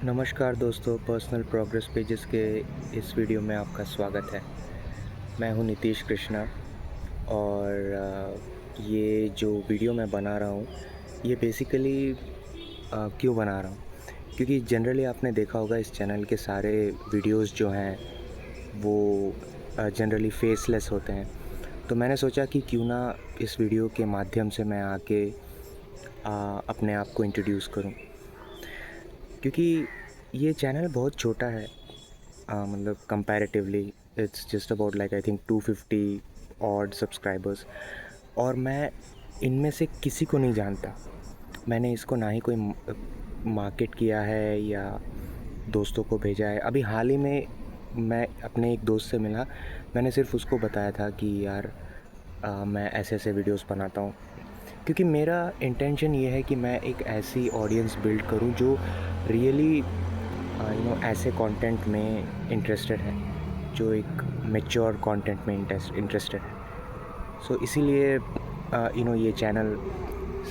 नमस्कार दोस्तों, personal progress pages के इस वीडियो में आपका स्वागत है। मैं हूं नीतीश कृष्णा और ये जो वीडियो मैं बना रहा हूं ये बेसिकली क्यों बना रहा हूं क्योंकि जनरली आपने देखा होगा इस चैनल के सारे वीडियोस जो हैं वो जनरली फेसलेस होते हैं। तो मैंने सोचा कि क्यों ना इस वीडियो के माध्यम से मैं आके अपने आप को इंट्रोड्यूस करूं, क्योंकि ये चैनल बहुत छोटा है। मतलब comparatively it's just about like I think 250 odd subscribers, और मैं इनमें से किसी को नहीं जानता। मैंने इसको ना ही कोई मार्केट किया है या दोस्तों को भेजा है। अभी हाल ही में मैं अपने एक दोस्त से मिला, मैंने सिर्फ उसको बताया था कि यार मैं ऐसे ऐसे वीडियोस बनाता हूँ, क्योंकि मेरा इंटेंशन ये है कि मैं एक ऐसी ऑडियंस बिल्ड करूँ जो रियली ऐसे कंटेंट में इंटरेस्टेड है, जो एक मैच्योर कंटेंट में इंटरेस्टेड है। सो इसीलिए ये चैनल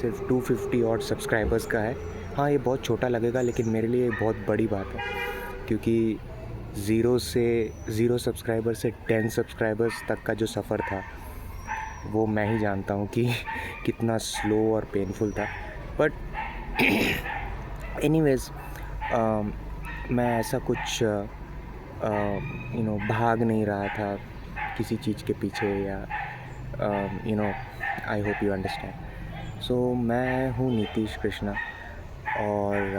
सिर्फ 250 और सब्सक्राइबर्स का है। हाँ, ये बहुत छोटा लगेगा लेकिन मेरे लिए बहुत बड़ी बात है, क्योंकि ज़ीरो सब्सक्राइबर से 10 सब्सक्राइबर्स तक का जो सफ़र था वो मैं ही जानता हूँ कि कितना स्लो और पेनफुल था। बट एनीवेज़, मैं ऐसा कुछ भाग नहीं रहा था किसी चीज़ के पीछे, या I hope you understand. So मैं हूँ नीतीश कृष्णा और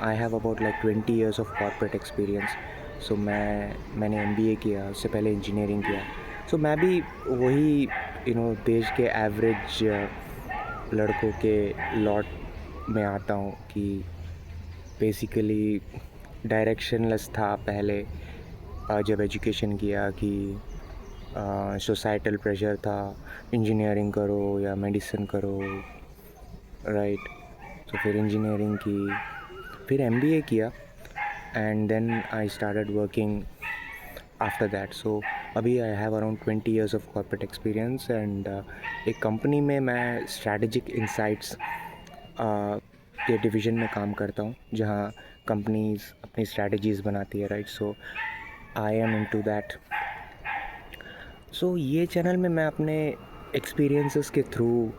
I have about like 20 years of corporate experience. So मैंने एमबीए किया, उससे पहले इंजीनियरिंग किया। सो मैं भी वही देश के एवरेज लड़कों के लॉट में आता हूँ कि बेसिकली डायरेक्शनलेस था पहले। जब एजुकेशन किया कि सोसाइटल प्रेशर था, इंजीनियरिंग करो या मेडिसिन करो, राइट। तो फिर इंजीनियरिंग की, फिर एमबीए किया, and then I started working after that. So अभी I have around 20 years of corporate experience and एक कंपनी में मैं स्ट्रैटेजिक इंसाइट्स के डिवीज़न में काम करता हूँ, जहाँ कंपनीज अपनी स्ट्रैटेजीज़ बनाती है, right. So I am into that. So ये चैनल में मैं अपने एक्सपीरियंसेस के थ्रू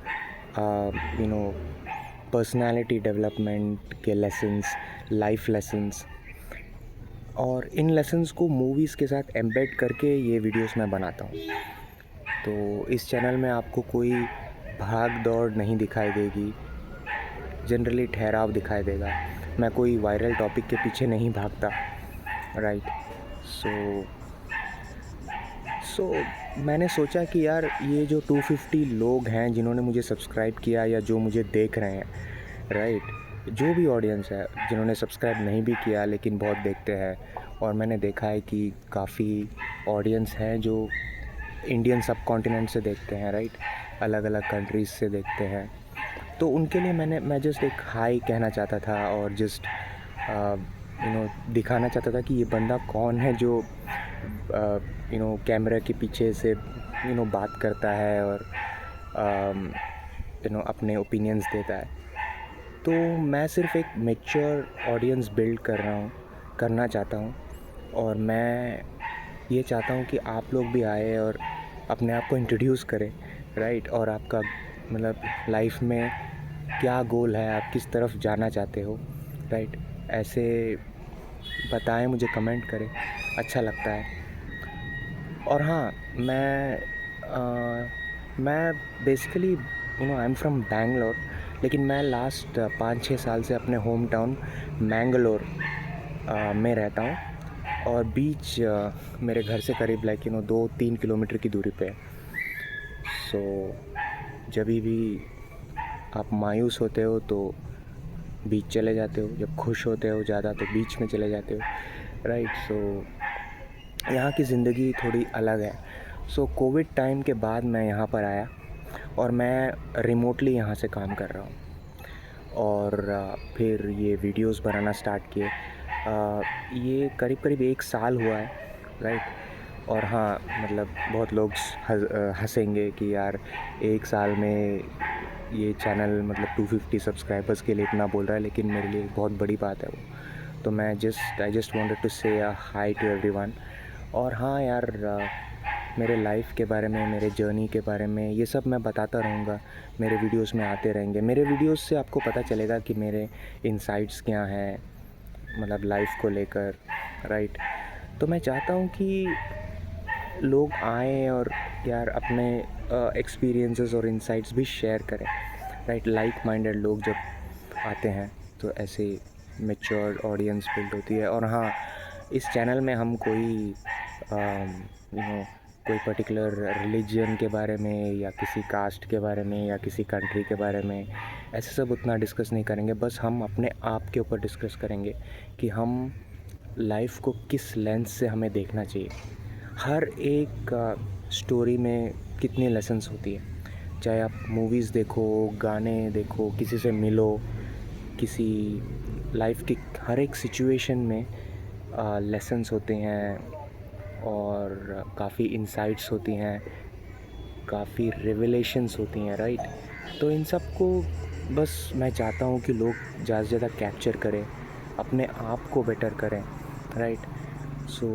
पर्सनालिटी डेवलपमेंट के लेसन्स, लाइफ लेसन्स, और इन लेसन्स को मूवीज़ के साथ एम्बेड करके ये वीडियोस मैं बनाता हूँ। तो इस चैनल में आपको कोई भाग दौड़ नहीं दिखाई देगी, जनरली ठहराव दिखाई देगा। मैं कोई वायरल टॉपिक के पीछे नहीं भागता, राइट। सो मैंने सोचा कि यार ये जो 250 लोग हैं जिन्होंने मुझे सब्सक्राइब किया या जो मुझे देख रहे हैं, राइट, जो भी ऑडियंस है जिन्होंने सब्सक्राइब नहीं भी किया लेकिन बहुत देखते हैं, और मैंने देखा है कि काफ़ी ऑडियंस हैं जो इंडियन सब कॉन्टिनेंट से देखते हैं, राइट, अलग अलग कंट्रीज़ से देखते हैं। तो उनके लिए मैं जस्ट एक हाई कहना चाहता था और जस्ट दिखाना चाहता था कि ये बंदा कौन है जो कैमरा के पीछे से बात करता है और अपने ओपिनियंस देता है। तो मैं सिर्फ एक मैच्योर ऑडियंस बिल्ड करना चाहता हूँ, और मैं ये चाहता हूँ कि आप लोग भी आए और अपने आप को इंट्रोड्यूस करें, राइट, और आपका मतलब लाइफ में क्या गोल है, आप किस तरफ जाना चाहते हो, राइट, ऐसे बताएं, मुझे कमेंट करें, अच्छा लगता है। और हाँ, मैं basically I am from Bangalore, लेकिन मैं लास्ट 5-6 साल से अपने होम टाउन मैंगलोर में रहता हूँ, और बीच मेरे घर से करीब लाइक 2-3 किलोमीटर की दूरी पे है। सो जब भी आप मायूस होते हो तो बीच चले जाते हो, जब खुश होते हो ज़्यादा तो बीच में चले जाते हो, राइट। सो यहाँ की ज़िंदगी थोड़ी अलग है। सो कोविड टाइम के बाद मैं यहाँ पर आया और मैं रिमोटली यहाँ से काम कर रहा हूँ, और फिर ये वीडियोस बनाना स्टार्ट किए। ये करीब 1 साल हुआ है, राइट। और हाँ, मतलब बहुत लोग हंसेंगे कि यार 1 साल में ये चैनल मतलब 250 सब्सक्राइबर्स के लिए इतना बोल रहा है, लेकिन मेरे लिए बहुत बड़ी बात है वो। तो मैं आई जस्ट वांटेड टू से अ हाई टू एवरीवन। और हाँ यार, मेरे लाइफ के बारे में, मेरे जर्नी के बारे में ये सब मैं बताता रहूँगा, मेरे वीडियोस में आते रहेंगे। मेरे वीडियोस से आपको पता चलेगा कि मेरे इनसाइट्स क्या हैं, मतलब लाइफ को लेकर, राइट। तो मैं चाहता हूँ कि लोग आएँ और यार अपने एक्सपीरियंसेस और इनसाइट्स भी शेयर करें, राइट। लाइक माइंडेड लोग जब आते हैं तो ऐसे मैच्योर ऑडियंस बिल्ड होती है। और हाँ, इस चैनल में हम कोई कोई पर्टिकुलर रिलीजन के बारे में या किसी कास्ट के बारे में या किसी कंट्री के बारे में ऐसे सब उतना डिस्कस नहीं करेंगे। बस हम अपने आप के ऊपर डिस्कस करेंगे कि हम लाइफ को किस लेंस से हमें देखना चाहिए। हर एक स्टोरी में कितनी लेसन्स होती है, चाहे आप मूवीज़ देखो, गाने देखो, किसी से मिलो, किसी लाइफ की हर एक सिचुएशन में लेसन्स होते हैं और काफ़ी इंसाइट्स होती हैं, काफ़ी रिवलेशंस होती हैं, राइट। तो इन सब को बस मैं चाहता हूँ कि लोग ज़्यादा से ज़्यादा कैप्चर करें, अपने आप को बेटर करें, right. So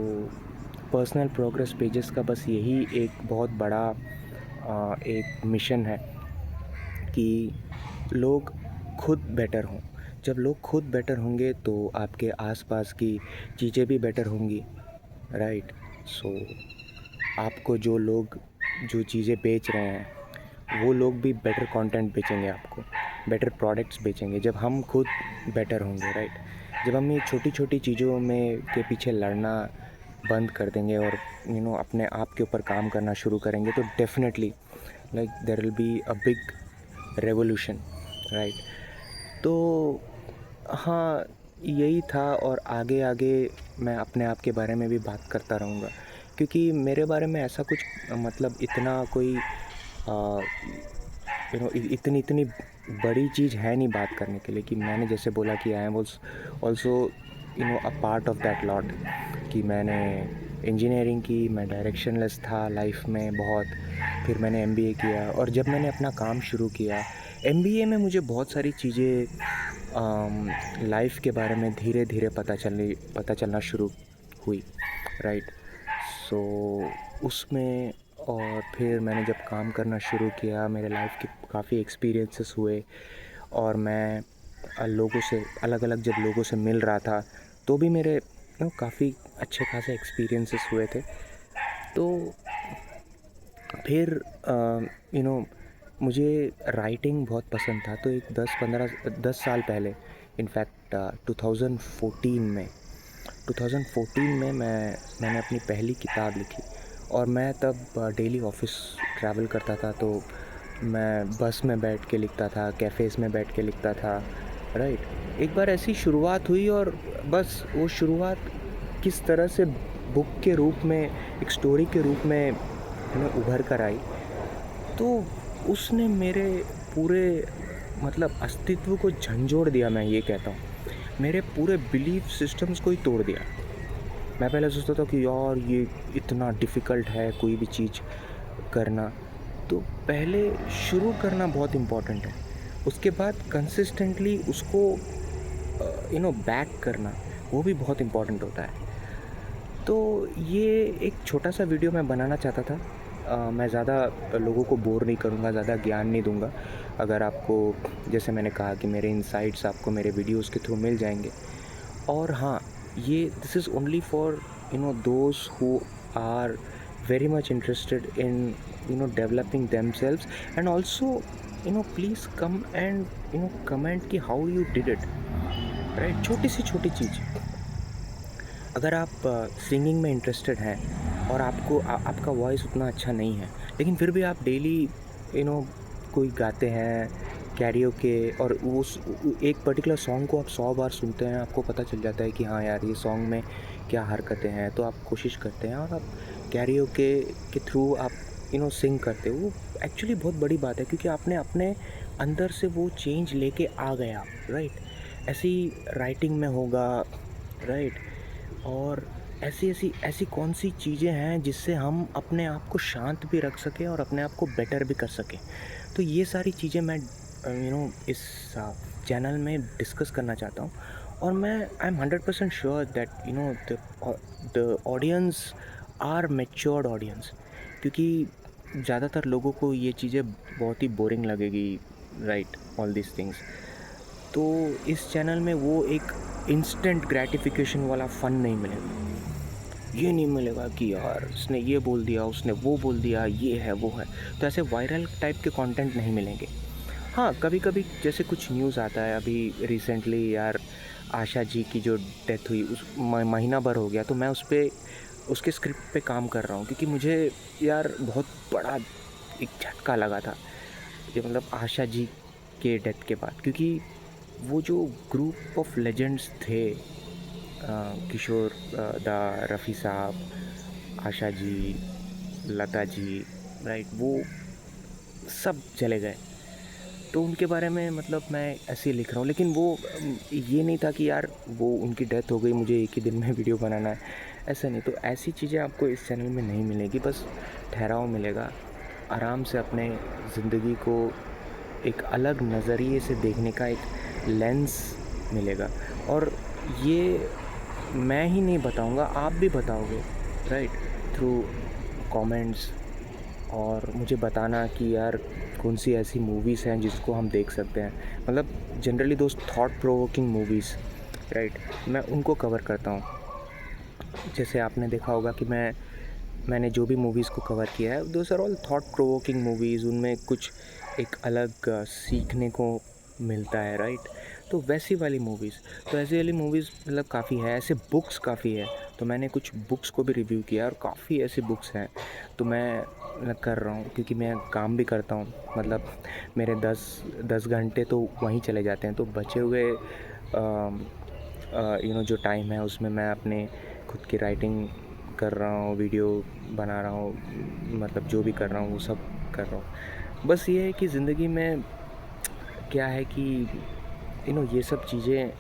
personal progress pages का बस यही एक बहुत बड़ा एक मिशन है कि लोग खुद बेटर हों। जब लोग खुद बेटर होंगे तो आपके आसपास की चीज़ें भी बेटर होंगी, राइट। सो आपको जो लोग जो चीज़ें बेच रहे हैं वो लोग भी बेटर कंटेंट बेचेंगे, आपको बेटर प्रोडक्ट्स बेचेंगे जब हम खुद बेटर होंगे, राइट। जब हम ये छोटी छोटी चीज़ों में के पीछे लड़ना बंद कर देंगे और अपने आप के ऊपर काम करना शुरू करेंगे तो definitely like there will be a big revolution, right. तो हाँ, यही था और आगे आगे मैं अपने आप के बारे में भी बात करता रहूँगा, क्योंकि मेरे बारे में ऐसा कुछ मतलब इतना कोई इतनी इतनी बड़ी चीज़ है नहीं बात करने के लिए। कि मैंने जैसे बोला कि I was also a part of that lot, कि मैंने इंजीनियरिंग की, मैं डायरेक्शनलेस था लाइफ में बहुत। फिर मैंने एमबीए किया और जब मैंने अपना काम शुरू किया एमबीए में मुझे बहुत सारी चीज़ें लाइफ के बारे में धीरे धीरे पता चलना शुरू हुई, राइट। सो उसमें और फिर मैंने जब काम करना शुरू किया, मेरे लाइफ के काफ़ी एक्सपीरियंसेस हुए और मैं लोगों से अलग अलग जब लोगों से मिल रहा था तो भी मेरे काफ़ी अच्छे खासे एक्सपीरियंसेस हुए थे। तो फिर मुझे राइटिंग बहुत पसंद था। तो एक 10 साल पहले, इनफैक्ट 2014 में मैंने अपनी पहली किताब लिखी। और मैं तब डेली ऑफिस ट्रैवल करता था, तो मैं बस में बैठ के लिखता था, कैफ़ेज़ में बैठ के लिखता था, राइट। एक बार ऐसी शुरुआत हुई और बस वो शुरुआत किस तरह से बुक के रूप में, एक स्टोरी के रूप में उभर कर आई, तो उसने मेरे पूरे मतलब अस्तित्व को झंझोड़ दिया। मैं ये कहता हूँ, मेरे पूरे बिलीफ सिस्टम्स को ही तोड़ दिया। मैं पहले सोचता था कि यार ये इतना डिफ़िकल्ट है कोई भी चीज़ करना, तो पहले शुरू करना बहुत इम्पॉर्टेंट है, उसके बाद कंसिस्टेंटली उसको बैक करना वो भी बहुत इम्पॉर्टेंट होता है। तो ये एक छोटा सा वीडियो मैं बनाना चाहता था। मैं ज़्यादा लोगों को बोर नहीं करूँगा, ज़्यादा ज्ञान नहीं दूँगा। अगर आपको, जैसे मैंने कहा कि मेरे इनसाइट्स आपको मेरे वीडियोस के थ्रू मिल जाएंगे। और हाँ, ये this is only for those who are very much interested in developing themselves, and also please come and comment कि how you did it, right। छोटी सी छोटी चीज़, अगर आप सिंगिंग में इंटरेस्टेड हैं और आपका वॉइस उतना अच्छा नहीं है, लेकिन फिर भी आप डेली कोई गाते हैं कैरियोके, और उस एक पर्टिकुलर सॉन्ग को आप 100 बार सुनते हैं, आपको पता चल जाता है कि हाँ यार ये सॉन्ग में क्या हरकतें हैं, तो आप कोशिश करते हैं और आप कैरियोके के थ्रू आप सिंग करते हो। वो एक्चुअली बहुत बड़ी बात है, क्योंकि आपने अपने अंदर से वो चेंज लेके आ गए आप, राइट। ऐसी राइटिंग में होगा, राइट। और ऐसी कौन सी चीज़ें हैं जिससे हम अपने आप को शांत भी रख सकें और अपने आप को बेटर भी कर सकें। तो ये सारी चीज़ें मैं इस चैनल में डिस्कस करना चाहता हूँ। और मैं I am 100% sure that the audience are matured audience, क्योंकि ज़्यादातर लोगों को ये चीज़ें बहुत ही बोरिंग लगेगी, राइट, ऑल दिस थिंग्स। तो इस चैनल में वो एक इंस्टेंट ग्रेटिफिकेशन वाला फ़न नहीं मिलेगा। ये नहीं मिलेगा कि यार उसने ये बोल दिया, उसने वो बोल दिया, ये है वो है। तो ऐसे वायरल टाइप के कंटेंट नहीं मिलेंगे। हाँ, कभी कभी जैसे कुछ न्यूज़ आता है, अभी रिसेंटली यार आशा जी की जो डेथ हुई, उस महीना भर हो गया, तो मैं उस पर उसके स्क्रिप्ट पे काम कर रहा हूँ, क्योंकि मुझे यार बहुत बड़ा एक झटका लगा था ये, मतलब आशा जी के डेथ के बाद। क्योंकि वो जो ग्रुप ऑफ लेजेंड्स थे, किशोर दा, रफ़ी साहब, आशा जी, लता जी, राइट, वो सब चले गए। तो उनके बारे में मतलब मैं ऐसे ही लिख रहा हूँ। लेकिन वो ये नहीं था कि यार वो उनकी डेथ हो गई, मुझे एक ही दिन में वीडियो बनाना है, ऐसा नहीं। तो ऐसी चीज़ें आपको इस चैनल में नहीं मिलेगी। बस ठहराव मिलेगा, आराम से अपने ज़िंदगी को एक अलग नज़रिए से देखने का एक लेंस मिलेगा। और ये मैं ही नहीं बताऊंगा, आप भी बताओगे, राइट, थ्रू कमेंट्स। और मुझे बताना कि यार कौन सी ऐसी मूवीज़ हैं जिसको हम देख सकते हैं, मतलब जनरली दोस्त थॉट प्रोवोकिंग मूवीज़, राइट, मैं उनको कवर करता हूँ। जैसे आपने देखा होगा कि मैंने जो भी मूवीज़ को कवर किया है, those are all thought provoking movies. उनमें कुछ एक अलग सीखने को मिलता है, राइट। तो वैसी वाली मूवीज़, तो ऐसी वाली मूवीज़ मतलब काफ़ी है। ऐसे बुक्स काफ़ी है, तो मैंने कुछ बुक्स को भी रिव्यू किया और काफ़ी ऐसी बुक्स हैं। तो मैं कर रहा हूँ, क्योंकि मैं काम भी करता हूँ, मतलब मेरे 10 घंटे तो वहीं चले जाते हैं। तो बचे हुए जो टाइम है, उसमें मैं अपने खुद की राइटिंग कर रहा हूँ, वीडियो बना रहा हूँ, मतलब जो भी कर रहा हूँ वो सब कर रहा हूँ। बस ये है कि ज़िंदगी में क्या है कि ये सब चीज़ें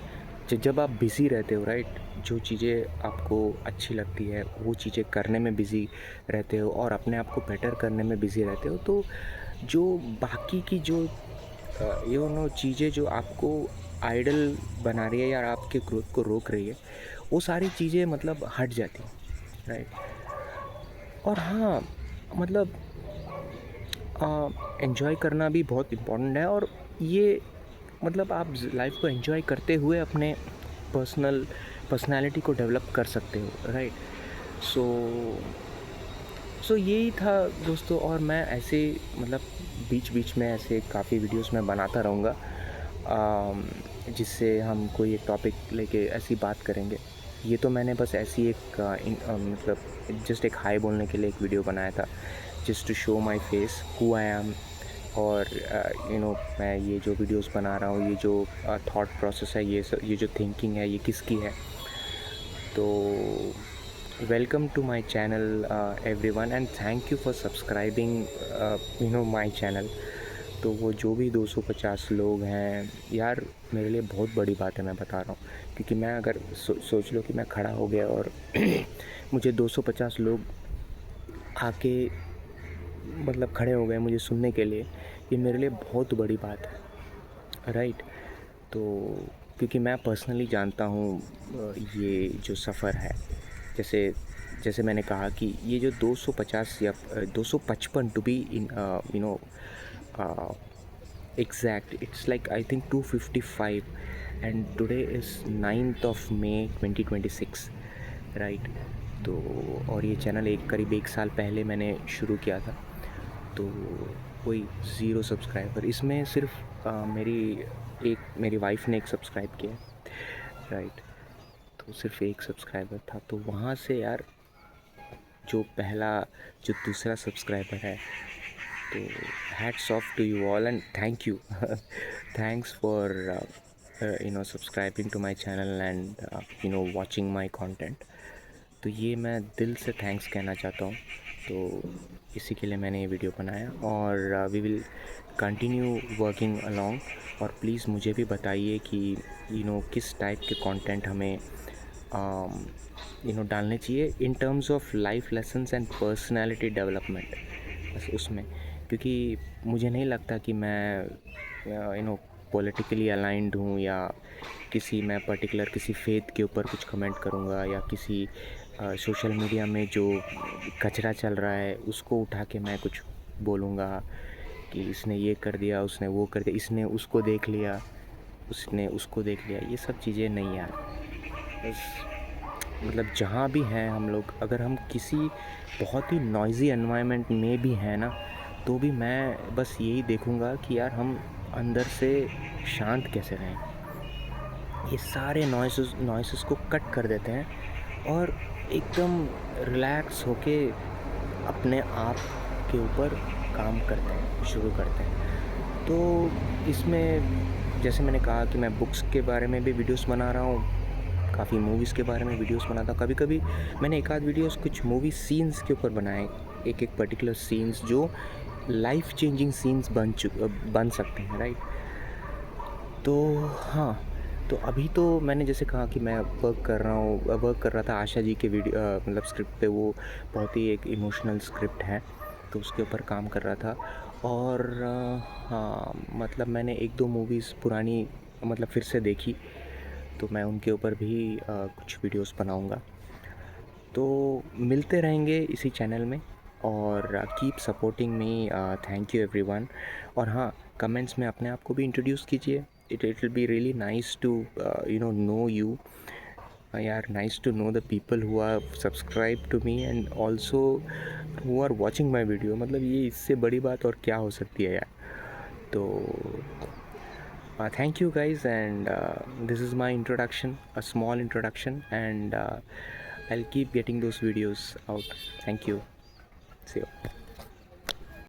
जब आप बिज़ी रहते हो, राइट, जो चीज़ें आपको अच्छी लगती है वो चीज़ें करने में बिज़ी रहते हो और अपने आप को बेटर करने में बिज़ी रहते हो, तो जो बाकी की जो चीज़ें जो आपको आइडल बना रही है या आपके ग्रोथ को रोक रही है, वो सारी चीज़ें मतलब हट जाती हैं, राइट। और हाँ, मतलब एन्जॉय करना भी बहुत इम्पोर्टेंट है। और ये मतलब आप लाइफ को एन्जॉय करते हुए अपने पर्सनालिटी को डेवलप कर सकते हो, राइट। सो यही था दोस्तों। और मैं ऐसे मतलब बीच बीच में ऐसे काफ़ी वीडियोस मैं बनाता रहूँगा, जिससे हम कोई एक टॉपिक लेके ऐसी बात करेंगे। ये तो मैंने बस ऐसी एक मतलब जस्ट एक हाई बोलने के लिए एक वीडियो बनाया था, just to show my face who I am. और मैं ये जो वीडियोस बना रहा हूँ, ये जो थॉट प्रोसेस है, ये जो थिंकिंग है, ये किसकी है। तो welcome to my channel everyone, and thank you for subscribing my channel. तो वो जो भी 250 लोग हैं यार, मेरे लिए बहुत बड़ी बात है, मैं बता रहा हूँ। क्योंकि मैं अगर सोच लो कि मैं खड़ा हो गया और मुझे 250 लोग आके मतलब खड़े हो गए मुझे सुनने के लिए, ये मेरे लिए बहुत बड़ी बात है, राइट। तो क्योंकि मैं पर्सनली जानता हूँ ये जो सफ़र है, जैसे जैसे मैंने कहा कि ये जो 250 या 255 to be in exact, it's like I think 255, and today is 9th of May 2026, right. तो और ये चैनल करीब 1 साल पहले मैंने शुरू किया था। तो कोई 0 सब्सक्राइबर, इसमें सिर्फ मेरी वाइफ ने एक सब्सक्राइब किया, राइट। तो सिर्फ एक सब्सक्राइबर था। तो वहाँ से यार जो दूसरा सब्सक्राइबर है, तो hats off to you all and thank you thanks for subscribing to my channel and watching my content. तो ये मैं दिल से थैंक्स कहना चाहता हूँ। तो इसी के लिए मैंने ये वीडियो बनाया, और we will continue working along. और प्लीज़ मुझे भी बताइए कि किस टाइप के कंटेंट हमें डालने चाहिए in terms of life lessons and personality development, बस उसमें। क्योंकि मुझे नहीं लगता कि मैं पॉलिटिकली अलाइंड हूँ या किसी मैं पर्टिकुलर किसी फेथ के ऊपर कुछ कमेंट करूँगा या किसी सोशल मीडिया में जो कचरा चल रहा है उसको उठा के मैं कुछ बोलूँगा कि इसने ये कर दिया, उसने वो कर दिया, इसने उसको देख लिया, उसने उसको देख लिया। ये सब चीज़ें नहीं यार। बस मतलब जहाँ भी हैं हम लोग, अगर हम किसी बहुत ही नॉइज़ी एनवायरनमेंट में भी हैं ना, तो भी मैं बस यही देखूँगा कि यार हम अंदर से शांत कैसे रहें। ये सारे नॉइसेस को कट कर देते हैं और एकदम रिलैक्स होके अपने आप के ऊपर काम करते हैं, शुरू करते हैं। तो इसमें जैसे मैंने कहा कि मैं बुक्स के बारे में भी वीडियोस बना रहा हूँ, काफ़ी मूवीज़ के बारे में वीडियोस बनाता हूँ। कभी-कभी मैंने एक आध वीडियोस कुछ मूवी सीन्स के ऊपर बनाए, एक-एक पर्टिकुलर सीन्स जो लाइफ़ चेंजिंग सीन्स बन सकते हैं, राइट? तो हाँ, तो अभी तो मैंने जैसे कहा कि मैं वर्क कर रहा था आशा जी के मतलब स्क्रिप्ट पे। वो बहुत ही एक इमोशनल स्क्रिप्ट है, तो उसके ऊपर काम कर रहा था। और हाँ, मतलब मैंने 1-2 मूवीज़ पुरानी मतलब फिर से देखी, तो मैं उनके ऊपर भी कुछ वीडियोस बनाऊँगा। तो मिलते रहेंगे इसी चैनल में और keep supporting me. Thank you everyone. और हाँ, कमेंट्स में अपने आप को भी इंट्रोड्यूस कीजिए। It will be really nice to know you यार, nice to know the people who are subscribe to me and also who are watching my video. मतलब ये इससे बड़ी बात और क्या हो सकती है यार। तो thank you guys, and this is my introduction, a small introduction, and I'll keep getting those videos out. Thank you. See you.